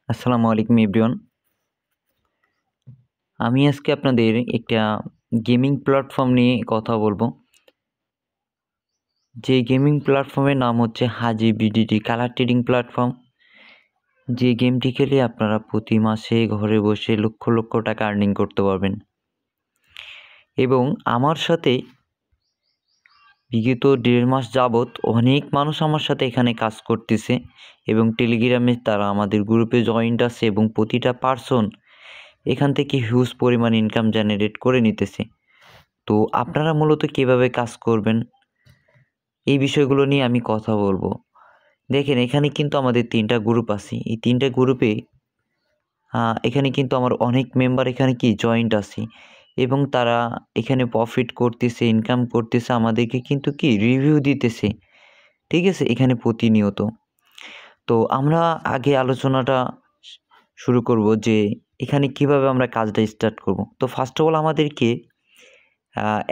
আসসালামু আলাইকুম এভরিওয়ান। আমি আজকে আপনাদের একটা গেমিং প্ল্যাটফর্ম নিয়ে কথা বলবো। যে গেমিং প্ল্যাটফর্মের নাম হচ্ছে হাজি বিডিটি কালার ট্রেডিং প্ল্যাটফর্ম। যে গেমটি খেলে আপনারা প্রতি মাসে ঘরে বসে লক্ষ লক্ষ টাকা আর্নিং করতে পারবেন। এবং আমার সাথে বিগত 1.5 মাস যাবৎ অনেক মানুষ আমার সাথে এখানে কাজ করতেছে এবং টেলিগ্রামে তারা আমাদের গ্রুপে জয়েন্ট আছে এবং প্রতিটা পার্সন এখান থেকে হিউজ পরিমাণ ইনকাম জেনারেট করে নিতেছে। তো আপনারা মূলত কীভাবে কাজ করবেন এই বিষয়গুলো নিয়ে আমি কথা বলবো। দেখেন এখানে কিন্তু আমাদের 3টা গ্রুপ আছে। এই 3টা গ্রুপে এখানে কিন্তু আমার অনেক মেম্বার এখানে কি জয়েন্ট আছে এবং তারা এখানে প্রফিট করতেছে, ইনকাম করতেছে, আমাদেরকে কিন্তু কি রিভিউ দিতেছে। ঠিক আছে? এখানে প্রতিনিয়ত। তো আমরা আগে আলোচনাটা শুরু করব যে এখানে কিভাবে আমরা কাজটা স্টার্ট করব। তো ফার্স্ট অফ অল আমাদেরকে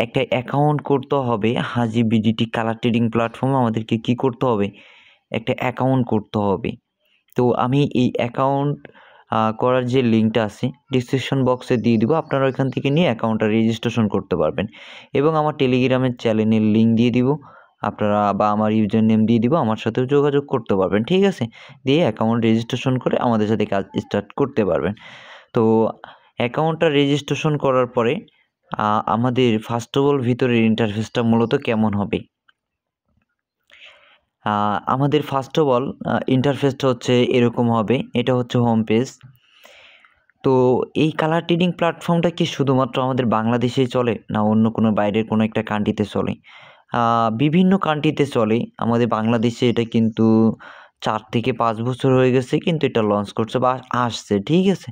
একটা অ্যাকাউন্ট করতে হবে। হাজি বিডিটি কালার ট্রেডিং প্ল্যাটফর্মে আমাদেরকে কি করতে হবে? একটা অ্যাকাউন্ট করতে হবে। তো আমি এই অ্যাকাউন্ট করার যে লিঙ্কটা আছে ডিসক্রিপশন বক্সে দিয়ে দিব। আপনারা ওইখান থেকে নিয়ে অ্যাকাউন্টটা রেজিস্ট্রেশন করতে পারবেন এবং আমার টেলিগ্রামের চ্যানেলের লিঙ্ক দিয়ে দিব। আপনারা বা আমার ইউজার নেম দিয়ে দিব, আমার সাথেও যোগাযোগ করতে পারবেন। ঠিক আছে? দিয়ে অ্যাকাউন্ট রেজিস্ট্রেশন করে আমাদের সাথে কাজ স্টার্ট করতে পারবেন। তো অ্যাকাউন্টটা রেজিস্ট্রেশন করার পরে আমাদের ফার্স্ট অফ অল ভিতরের ইন্টারফেসটা মূলত কেমন হবে? আমাদের ফার্স্ট অফ অল ইন্টারফেসটা হচ্ছে এরকম হবে। এটা হচ্ছে হোম পেজ। তো এই কালার ট্রেডিং প্ল্যাটফর্মটা কি শুধুমাত্র আমাদের বাংলাদেশেই চলে? না অন্য কোনো বাইরের কোনো একটা কান্ট্রিতে চলে? বিভিন্ন কান্ট্রিতে চলে। আমাদের বাংলাদেশে এটা কিন্তু 4 থেকে 5 বছর হয়ে গেছে কিন্তু এটা লঞ্চ করছে বা আসছে। ঠিক আছে?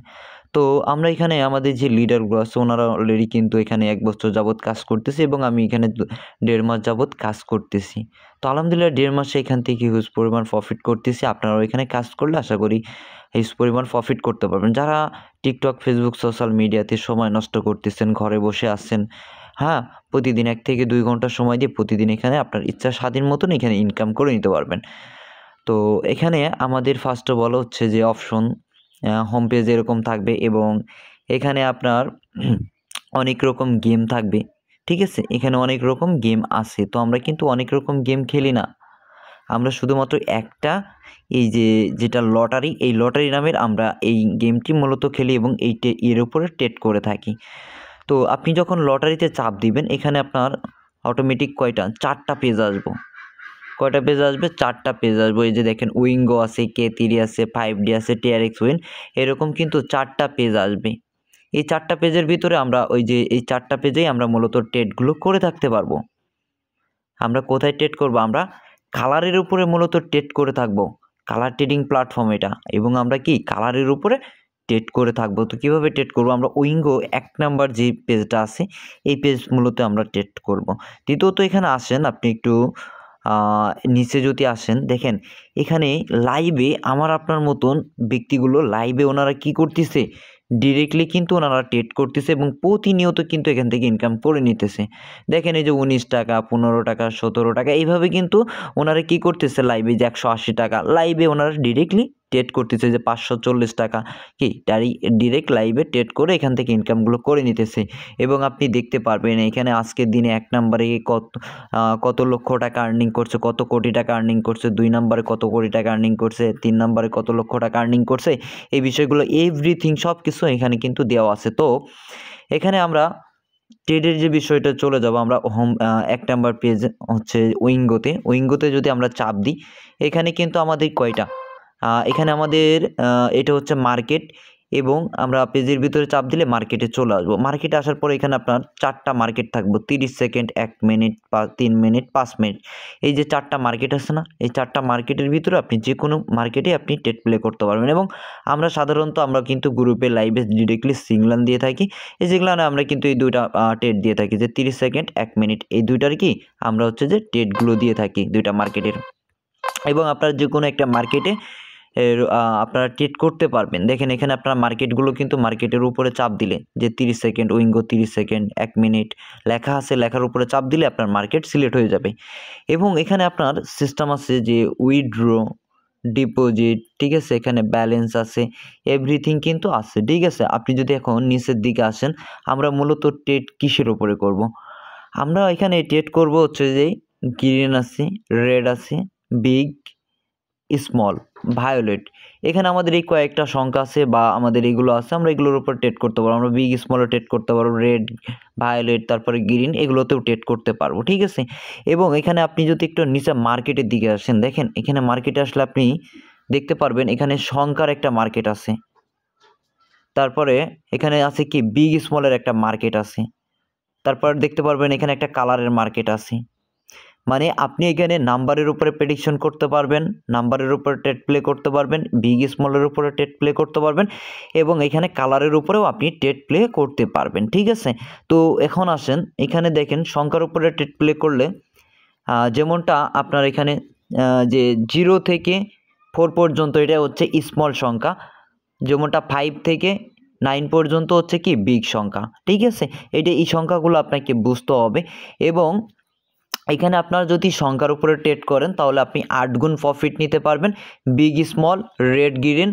তো আমরা এখানে আমাদের যে লিডারগুলো আছে ওনারা অলরেডি কিন্তু এখানে 1 বছর যাবৎ কাজ করতেছে এবং আমি এখানে 1.5 মাস যাবৎ কাজ করতেছি। তো আলহামদুলিল্লাহ 1.5 মাসে এখান থেকে হিউজ পরিমাণ প্রফিট করতেছি। আপনারাও এখানে কাজ করলে আশা করি হিউজ পরিমাণ প্রফিট করতে পারবেন। যারা টিকটক, ফেসবুক, সোশ্যাল মিডিয়াতে সময় নষ্ট করতেছেন, ঘরে বসে আছেন, প্রতিদিন 1 থেকে 2 ঘন্টা সময় দিয়ে প্রতিদিন এখানে আপনার ইচ্ছা স্বাধীন মতন এখানে ইনকাম করে নিতে পারবেন। তো এখানে আমাদের ফার্স্ট অফ অল হচ্ছে যে অপশন হোম পেজ এরকম থাকবে এবং এখানে আপনার অনেক রকম গেম থাকবে। ঠিক আছে? এখানে অনেক রকম গেম আছে। তো আমরা কিন্তু অনেক রকম গেম খেলি না। আমরা শুধুমাত্র একটা যেটা লটারি, এই লটারি নামের আমরা এই গেমটি মূলত খেলি এবং এর উপরে ট্রেড করে থাকি। তো আপনি যখন লটারিতে চাপ দিবেন এখানে আপনার অটোমেটিক 4টা পেজ আসবো। কয়টা পেজ আসবে? 4টা পেজ আসবে। এই যে দেখেন উইঙ্গো আছে, K3 আছে, 5D আছে, TRX উইন এরকম কিন্তু 4টা পেজ আসবে। এই 4টা পেজের ভিতরে আমরা এই 4টা পেজেই আমরা মূলত ট্রেডগুলো করে থাকতে পারবো। আমরা কোথায় ট্রেড করব? আমরা কালারের উপরে মূলত ট্রেড করে থাকবো। কালার ট্রেডিং প্ল্যাটফর্ম এটা এবং আমরা কি কালারের উপরে ট্রেড করে থাকবো। তো কীভাবে ট্রেড করব? আমরা উইঙ্গো 1 নাম্বার যে পেজটা আছে এই পেজ মূলত আমরা ট্রেড করব। দ্বিতীয়ত এখানে আসেন আপনি একটু নিচে যদি আসেন দেখেন এখানে লাইভে আমার আপনার মতন ব্যক্তিগুলো লাইভে ওনারা কি করতেছে? ডিরেক্টলি কিন্তু ওনারা ট্রেড করতেছে এবং প্রতিনিয়ত কিন্তু এখান থেকে ইনকাম করে নিতেছে। দেখেন এই যে 19 টাকা, 15 টাকা, 17 টাকা এইভাবে কিন্তু ওনারা কি করতেছে লাইভে যে 180 টাকা লাইভে ওনারা ডিরেক্টলি ট্রেড করতেছে যে 540 টাকা কি ডিরেক্ট লাইভে ট্রেড করে এখান থেকে ইনকামগুলো করে নিতেছে এবং আপনি দেখতে পারবেন এখানে আজকের দিনে 1 নাম্বারে কত লক্ষ টাকা আর্নিং করছে, কত কোটি টাকা আর্নিং করছে, 2 নাম্বারে কত কোটি টাকা আর্নিং করছে, 3 নাম্বারে কত লক্ষ টাকা আর্নিং করছে, এই বিষয়গুলো এভরিথিং সব কিছু এখানে কিন্তু দেওয়া আছে। তো এখানে আমরা ট্রেডের যে বিষয়টা চলে যাব আমরা 1 নাম্বার পেজ হচ্ছে উইঙ্গোতে যদি আমরা চাপ দিই এখানে কিন্তু আমাদের এখানে আমাদের এটা হচ্ছে মার্কেট এবং আমরা পেজের ভিতরে চাপ দিলে মার্কেটে চলে আসবো। মার্কেটে আসার পরে এখানে আপনার 4টা মার্কেট থাকবে 30 সেকেন্ড, 1 মিনিট, 3 মিনিট, 5 মিনিট। এই যে 4টা মার্কেট আছে না? এই 4টা মার্কেটের ভিতরে আপনি যেকোনো মার্কেটে আপনি ট্রেড প্লে করতে পারবেন এবং আমরা সাধারণত আমরা কিন্তু গ্রুপে লাইভে ডিরেক্টলি সিগন্যাল দিয়ে থাকি। এই সিগন্যালে আমরা কিন্তু এই 2টা ট্রেড দিয়ে থাকি যে 30 সেকেন্ড, 1 মিনিট এই 2টার কি আমরা হচ্ছে যে ট্রেডগুলো দিয়ে থাকি 2টা মার্কেটের এবং আপনারা যেকোনো একটা মার্কেটে আপনারা ট্রেড করতে পারবেন। দেখেন এখানে আপনারা মার্কেটগুলো কিন্তু মার্কেটের উপরে চাপ দিলে যে 30 সেকেন্ড, উইঙ্গো 30 সেকেন্ড, 1 মিনিট লেখা আছে, লেখার উপরে চাপ দিলে আপনার মার্কেট সিলেক্ট হয়ে যাবে এবং এখানে আপনার সিস্টেম আছে যে উইথড্র ডিপোজিট, ঠিক আছে, এখানে ব্যালেন্স আছে, এভরিথিং কিন্তু আছে, ঠিক আছে। আপনি যদি এখন নিচের দিকে আসেন, আমরা মূলত ট্রেড কিসের উপরে করব? আমরা এখানে ট্রেড করব হচ্ছে যে গ্রিন আছে, রেড আছে, বিগ, স্মল, ভায়োলেট। এখানে আমাদের এই কয়েকটা সংখ্যা আছে বা আমাদের এগুলো আছে, আমরা এগুলোর উপর ট্রেড করতে পারবো। আমরা বিগ স্মলও ট্রেড করতে পারবো, রেড, ভায়োলেট, তারপরে গ্রিন, এগুলোতেও ট্রেড করতে পারবো, ঠিক আছে। এবং এখানে আপনি যদি একটু নিচে মার্কেটের দিকে আসেন, দেখেন এখানে মার্কেটে আসলে আপনি দেখতে পারবেন এখানে সংখ্যার একটা মার্কেট আছে, তারপরে এখানে আছে কি বিগ স্মলের একটা মার্কেট আছে, তারপর দেখতে পারবেন এখানে একটা কালারের মার্কেট আছে। মানে আপনি এখানে নাম্বারের উপরে প্রেডিকশন করতে পারবেন, নাম্বারের উপরে ট্রেড প্লে করতে পারবেন, বিগ স্মলের উপরে ট্রেড প্লে করতে পারবেন, এবং এখানে কালারের উপরেও আপনি ট্রেড প্লে করতে পারবেন, ঠিক আছে। তো এখন আসেন এখানে দেখেন সংখ্যার উপরে ট্রেড প্লে করলে যেমনটা আপনার এখানে যে 0 থেকে 4 পর্যন্ত এটা হচ্ছে স্মল সংখ্যা, যেমনটা 5 থেকে 9 পর্যন্ত হচ্ছে কি বিগ সংখ্যা, ঠিক আছে। এই সংখ্যাগুলো আপনাকে বুঝতে হবে। এবং এখানে আপনারা যদি সংখ্যার উপরে ট্রেড করেন তাহলে আপনি 8 গুণ প্রফিট নিতে পারবেন। বিগ স্মল, রেড গ্রিন,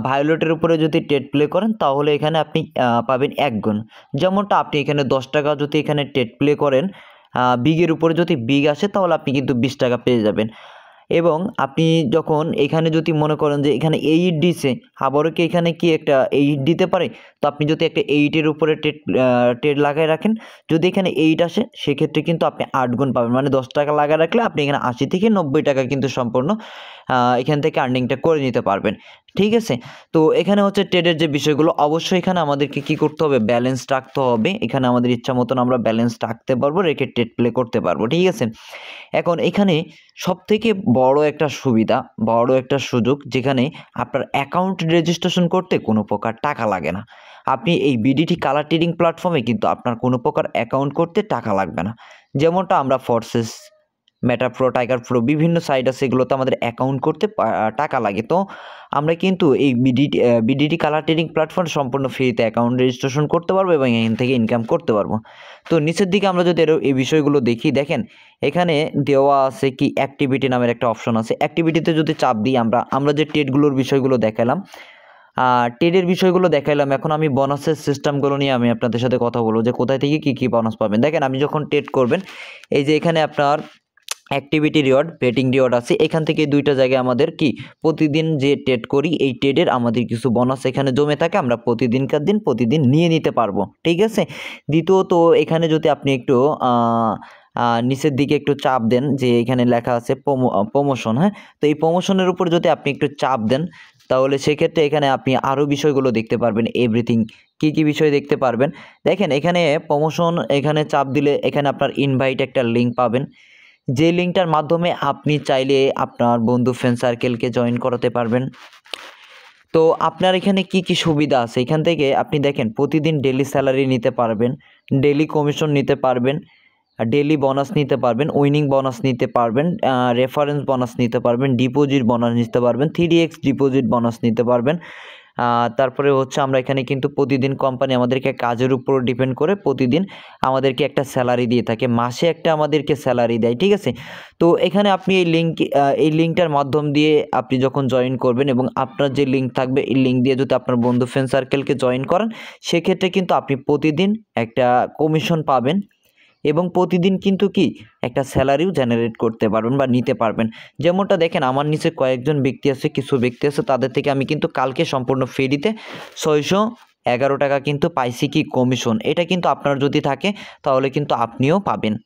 ভায়োলেটের উপরে যদি ট্রেড প্লে করেন তাহলে এখানে আপনি পাবেন 1 গুণ। যেমনটা আপনি এখানে 10 টাকা যদি এখানে ট্রেড প্লে করেন, বিগের উপরে যদি বিগ আসে তাহলে আপনি কিন্তু 20 টাকা পেয়ে যাবেন। এবং আপনি যখন এখানে যদি মনে করেন যে এখানে 8 দিছে, আবারও কি এখানে কি একটা 8 দিতে পারে, তো আপনি যদি একটা 8-এর উপরে ট্রেড লাগায় রাখেন, যদি এখানে 8 আসে সেক্ষেত্রে কিন্তু আপনি 8 গুণ পাবেন। মানে 10 টাকা লাগায় রাখলে আপনি এখানে 80 থেকে 90 টাকা কিন্তু সম্পূর্ণ এখান থেকে আর্নিংটা করে নিতে পারবেন, ঠিক আছে। তো এখানে হচ্ছে ট্রেডের যে বিষয়গুলো, অবশ্যই এখানে আমাদেরকে কি করতে হবে, ব্যালেন্স রাখতে হবে। এখানে আমাদের ইচ্ছা মতন আমরা ব্যালেন্স রাখতে পারবো, রেখে ট্রেড প্লে করতে পারবো, ঠিক আছে। এখন এখানে সবথেকে বড় একটা সুবিধা, বড় একটা সুযোগ, যেখানে আপনার অ্যাকাউন্ট রেজিস্ট্রেশন করতে কোনো প্রকার টাকা লাগে না। আপনি এই বিডিটি কালার ট্রেডিং প্ল্যাটফর্মে কিন্তু আপনার কোনো প্রকার অ্যাকাউন্ট করতে টাকা লাগবে না। যেমনটা আমরা ফোর্সেস, মেটা প্রো, টাইগার প্রো, বিভিন্ন সাইট আছে, এগুলোতে আমাদের অ্যাকাউন্ট করতে টাকা লাগে। তো আমরা কিন্তু এই বিডিটি কালার ট্রেডিং প্ল্যাটফর্ম সম্পূর্ণ ফ্রিতে অ্যাকাউন্ট রেজিস্ট্রেশন করতে পারবো এবং এখান থেকে ইনকাম করতে পারবো। তো নিচের দিকে আমরা যদি এই বিষয়গুলো দেখি, দেখেন এখানে দেওয়া আছে কি অ্যাক্টিভিটি নামের একটা অপশন আছে। অ্যাক্টিভিটিতে যদি চাপ দিই, আমরা যে ট্রেডগুলোর বিষয়গুলো দেখালাম, ট্রেডের বিষয়গুলো দেখাইলাম, এখন আমি বোনাসের সিস্টেমগুলো নিয়ে আমি আপনাদের সাথে কথা বলবো যে কোথায় থেকে কী বোনাস পাবেন। দেখেন আপনি যখন ট্রেড করবেন, এই যে এখানে আপনার অ্যাক্টিভিটি রিওয়ার্ড, বেটিং রিওয়ার্ড আছে, এখান থেকে দুইটা জায়গায় আমাদের কি প্রতিদিন যে ট্রেড করি এই ট্রেডের আমাদের কিছু বোনাস এখানে জমে থাকে, আমরা প্রতিদিন নিয়ে নিতে পারবো, ঠিক আছে। দ্বিতীয়ত এখানে যদি আপনি একটু নিচের দিকে একটু চাপ দেন, যে এখানে লেখা আছে প্রমোশন, হ্যাঁ, তো এই প্রমোশনের উপর যদি আপনি একটু চাপ দেন তাহলে সেক্ষেত্রে এখানে আপনি আরও বিষয়গুলো দেখতে পারবেন, এভরিথিং কী বিষয় দেখতে পারবেন। দেখেন এখানে প্রমোশন, এখানে চাপ দিলে এখানে আপনার ইনভাইট একটা লিঙ্ক পাবেন, যে লিঙ্কটার মাধ্যমে আপনি চাইলে আপনার বন্ধু ফ্রেন্ড সার্কেলকে জয়েন করাতে পারবেন। তো আপনার এখানে কি সুবিধা আছে, এখান থেকে আপনি দেখেন প্রতিদিন ডেলি স্যালারি নিতে পারবেন, ডেলি কমিশন নিতে পারবেন, ডেলি বোনাস নিতে পারবেন, উইনিং বোনাস নিতে পারবেন, রেফারেন্স বোনাস নিতে পারবেন, ডিপোজিট বোনাস নিতে পারবেন, 3x ডিপোজিট বোনাস নিতে পারবেন। তারপরে হচ্ছে আমরা এখানে কিন্তু প্রতিদিন কোম্পানি আমাদেরকে কাজের উপর ডিপেন্ড করে প্রতিদিন আমাদেরকে একটা স্যালারি দিয়ে থাকে, মাসে একটা আমাদেরকে স্যালারি দেয়, ঠিক আছে। তো এখানে আপনি এই লিঙ্কটার মাধ্যম দিয়ে আপনি যখন জয়েন করবেন এবং আপনার যে লিঙ্ক থাকবে এই লিঙ্ক দিয়ে যদি আপনার বন্ধু ফ্রেন্ড সার্কেলকে জয়েন করেন, সেক্ষেত্রে কিন্তু আপনি প্রতিদিন একটা কমিশন পাবেন এবং প্রতিদিন কিন্তু কি একটা স্যালারিও জেনারেট করতে পারবেন বা নিতে পারবেন। যেমনটা দেখেন আমার নিচে কয়েকজন ব্যক্তি আছে, কিছু ব্যক্তি আছে, তাদের থেকে আমি কিন্তু কালকে সম্পূর্ণ ফ্রিতে 611 টাকা কিন্তু পাইছি কি কমিশন। এটা কিন্তু আপনার যদি থাকে তাহলে কিন্তু আপনিও পাবেন।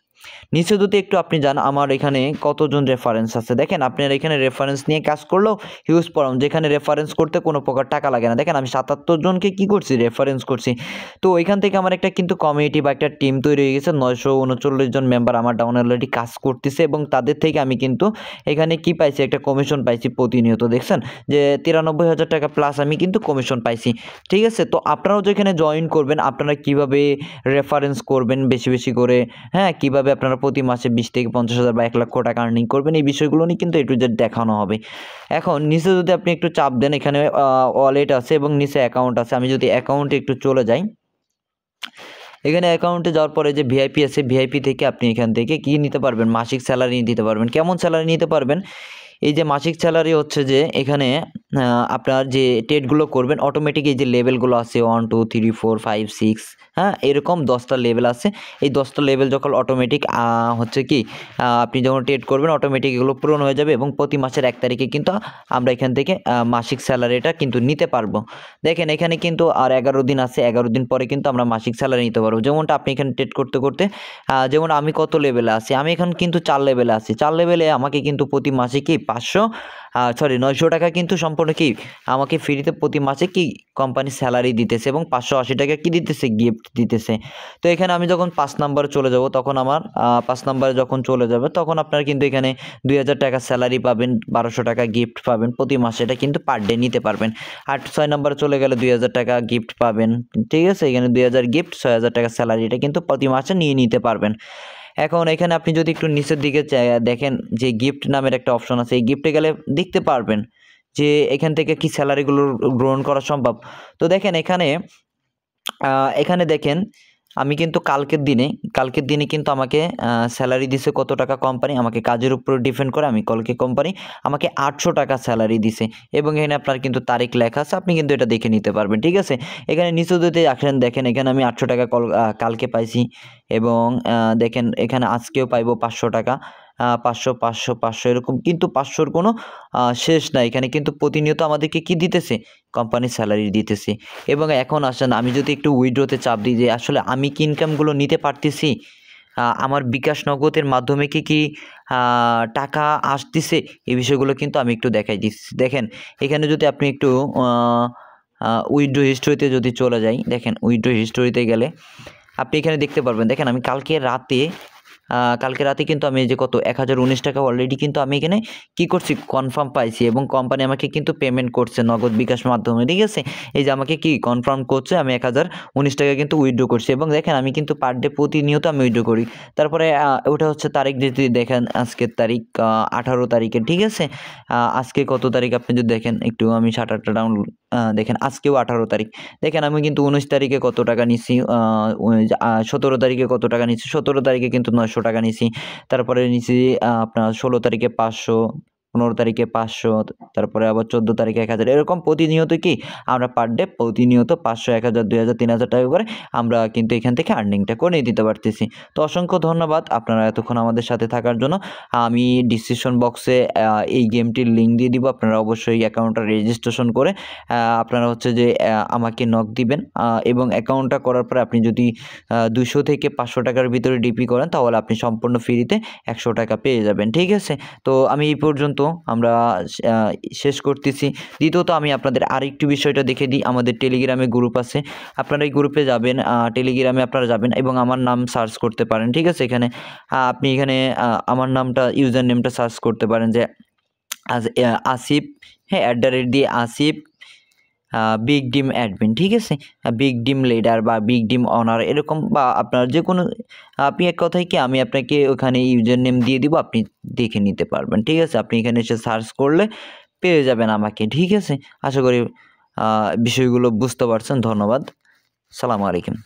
নিচে যদি একটু আপনি যান, আমার এখানে কতজন রেফারেন্স আছে, দেখেন আপনার এখানে রেফারেন্স নিয়ে কাজ করলেও হিউজ প্রবলেম, যেখানে রেফারেন্স করতে কোনো প্রকার টাকা লাগে না। দেখেন আমি 77 জনকে কি করছি, রেফারেন্স করছি। তো এখান থেকে আমার একটা কিন্তু কমিউনিটি বা একটা টিম তৈরি হয়ে গেছে, 939 জন মেম্বার আমার ডাউন অলরেডি কাজ করতেছে এবং তাদের থেকে আমি কিন্তু এখানে কি পাইছি, একটা কমিশন পাইছি প্রতিনিয়ত। দেখছেন যে 93,000 টাকা প্লাস আমি কিন্তু কমিশন পাইছি, ঠিক আছে। তো আপনারাও যেখানে জয়েন করবেন, আপনারা কিভাবে রেফারেন্স করবেন বেশি বেশি করে, হ্যাঁ, কিভাবে আপনারা প্রতি মাসে 20 থেকে 50,000 বা 1 লক্ষ টাকা আর্নিং করবেন, এই বিষয়গুলো নিয়ে কিন্তু একটু দেখানো হবে। এখন নিচে যদি আপনি একটু চাপ দেন, এখানে ওয়ালেট আছে এবং নিচে অ্যাকাউন্ট আছে। আমি যদি অ্যাকাউন্টে একটু চলে যাই, এখানে অ্যাকাউন্টে যাওয়ার পরে যে ভিআইপি আছে, ভিআইপি থেকে আপনি এখান থেকে কি নিতে পারবেন, মাসিক স্যালারি নিতে পারবেন। কেমন স্যালারি নিতে পারবেন, এই যে মাসিক স্যালারি হচ্ছে যে এখানে আপনার যে টেটগুলো করবেন অটোমেটিক এই যে লেভেলগুলো আছে 1 2 3 4 5 6, হ্যাঁ, এরকম 10টা লেভেল আছে। এই 10টা লেভেল যখন অটোমেটিক হচ্ছে কি আপনি যখন টেট করবেন অটোমেটিক এগুলো পূরণ হয়ে যাবে এবং প্রতি মাসের 1 তারিখে কিন্তু আমরা এখান থেকে মাসিক স্যালারিটা কিন্তু নিতে পারবো। দেখেন এখানে কিন্তু আর 11 দিন আছে, 11 দিন পরে কিন্তু আমরা মাসিক স্যালারি নিতে পারবো। যেমনটা আপনি এখানে টেট করতে করতে যেমন আমি কত লেভেলে আছি, আমি এখন কিন্তু 4 লেভেলে আছি। 4 লেভেলে আমাকে কিন্তু প্রতি মাসে কি 900 টাকা কিন্তু সম্পূর্ণ কি আমাকে ফ্রিতে প্রতি মাসে কি কোম্পানি স্যালারি দিতেছে এবং 580 টাকা কি দিতেছে, গিফট দিতেছে। তো এখানে আমি যখন 5 নম্বরে চলে যাব তখন আমার 5 নম্বরে যখন চলে যাবে তখন আপনার কিন্তু এখানে 2000 টাকা স্যালারি পাবেন, 1200 টাকা গিফট পাবেন প্রতি মাসে, এটা কিন্তু পার ডে নিতে পারবেন। আর 6 নম্বরে চলে গেলে 2000 টাকা গিফট পাবেন, ঠিক আছে, এখানে 2000 গিফট, 6000 টাকা স্যালারি, এটা কিন্তু প্রতি মাসে নিয়ে নিতে পারবেন। এখন এখানে আপনি যদি একটু নিচের দিকে দেখেন যে গিফট নামের একটা অপশন আছে, এই গিফটে গেলে দেখতে পারবেন যে এখান থেকে কি স্যালারিগুলো গ্রহণ করা সম্ভব। তো দেখেন এখানে দেখেন আমি কিন্তু কালকের দিনে কিন্তু আমাকে স্যালারি দিছে কত টাকা কোম্পানি, আমাকে কাজের উপর ডিপেন্ড করে আমি কলকে কোম্পানি আমাকে 800 টাকা স্যালারি দিছে এবং এখানে আপনার কিন্তু তারিখ লেখা আছে, আপনি কিন্তু এটা দেখে নিতে পারবেন, ঠিক আছে। এখানে নিচে যদি আসেন দেখেন এখানে আমি 800 টাকা কালকে পাইছি এবং দেখেন এখানে আজকেও পাইবো 500 টাকা, 500 500 500 এরকম, কিন্তু 500-র কোনো শেষ নাই। এখানে কিন্তু প্রতিনিয়ত আমাদেরকে কি দিতেছে, কোম্পানি স্যালারি দিতেছে। এবং এখন আসেন আমি যদি একটু উইথড্রোতে চাপ দিই যে আসলে আমি কি ইনকামগুলো নিতে পারতেছি, আমার বিকাশ নগদের মাধ্যমে কি টাকা আসতেছে, এই বিষয়গুলো কিন্তু আমি একটু দেখাই দিচ্ছি। দেখেন এখানে যদি আপনি একটু উইথড্রো হিস্টোরিতে যদি চলে যাই, দেখেন উইথড্রো হিস্টোরিতে গেলে আপনি এখানে দেখতে পারবেন। দেখেন আমি কালকে রাতে কিন্তু আমি এই যে কত 1019 টাকা অলরেডি কিন্তু আমি এখানে কি করছি, কনফার্ম পাইছি এবং কোম্পানি আমাকে কিন্তু পেমেন্ট করছে নগদ বিকাশ মাধ্যমে, ঠিক আছে। এই যে আমাকে কি কনফার্ম করছে, আমি 1019 টাকা কিন্তু উইথড্র করছি এবং দেখেন আমি কিন্তু পার ডে প্রতিনিয়ত আমি উইথড্র করি। তারপরে ওটা হচ্ছে তারিখ যদি দেখেন, আজকের তারিখ 18 তারিখে, ঠিক আছে। আজকে কত তারিখ আপনি যদি দেখেন একটু, আমি শাটারটা ডাউন দেখেন আজকেও 18 তারিখ। দেখেন আমি কিন্তু 19 তারিখে কত টাকা নিছি, 17 তারিখে কত টাকা নিছি, 17 তারিখে কিন্তু 900 টাকা নিছি। তারপরে নিছি আপনার 16 তারিখে 500, 15 তারিখে 500, তারপরে আবার 14 তারিখে 1000, এরকম প্রতিনিয়ত কি আমরা পার ডে প্রতিনিয়ত 500, 1000, 2000, 3000 টাকা করে আমরা কিন্তু এখান থেকে আর্নিংটা করে দিতে পারতেছি। তো অসংখ্য ধন্যবাদ আপনারা এতক্ষণ আমাদের সাথে থাকার জন্য। আমি ডিসক্রিপশন বক্সে এই গেমটির লিঙ্ক দিয়ে দিব, আপনারা অবশ্যই অ্যাকাউন্টটা রেজিস্ট্রেশন করে আপনারা হচ্ছে যে আমাকে নক দিবেন এবং অ্যাকাউন্টটা করার পরে আপনি যদি 200 থেকে 500 টাকার ভিতরে ডিপি করেন তাহলে আপনি সম্পূর্ণ ফ্রিতে 100 টাকা পেয়ে যাবেন, ঠিক আছে। তো আমি এই পর্যন্ত আমরা শেষ করতেছি। দ্বিতীয়ত আমি আপনাদের আরেকটু বিষয়টা দেখে দিই, আমাদের টেলিগ্রামে গ্রুপ আছে, আপনারা এই গ্রুপে যাবেন, টেলিগ্রামে আপনারা যাবেন এবং আমার নাম সার্চ করতে পারেন, ঠিক আছে। এখানে আপনি এখানে আমার নামটা, ইউজার নেমটা সার্চ করতে পারেন যে আসিফ, হ্যাঁ, @ আসিফ বিগ ডিম অ্যাডমিন, ঠিক আছে। বিগ ডিম লিডার বা বিগ ডিম অনার এরকম, বা আপনার যে কোনো, আপনি এক কথায় কি আমি আপনাকে ওখানে ইউজার নেম দিয়ে দিব, আপনি দেখে নিতে পারবেন, ঠিক আছে। আপনি এখানে এসে সার্চ করলে পেয়ে যাবেন আমাকে, ঠিক আছে। আশা করি বিষয়গুলো বুঝতে পারছেন। ধন্যবাদ। সালামু আলাইকুম।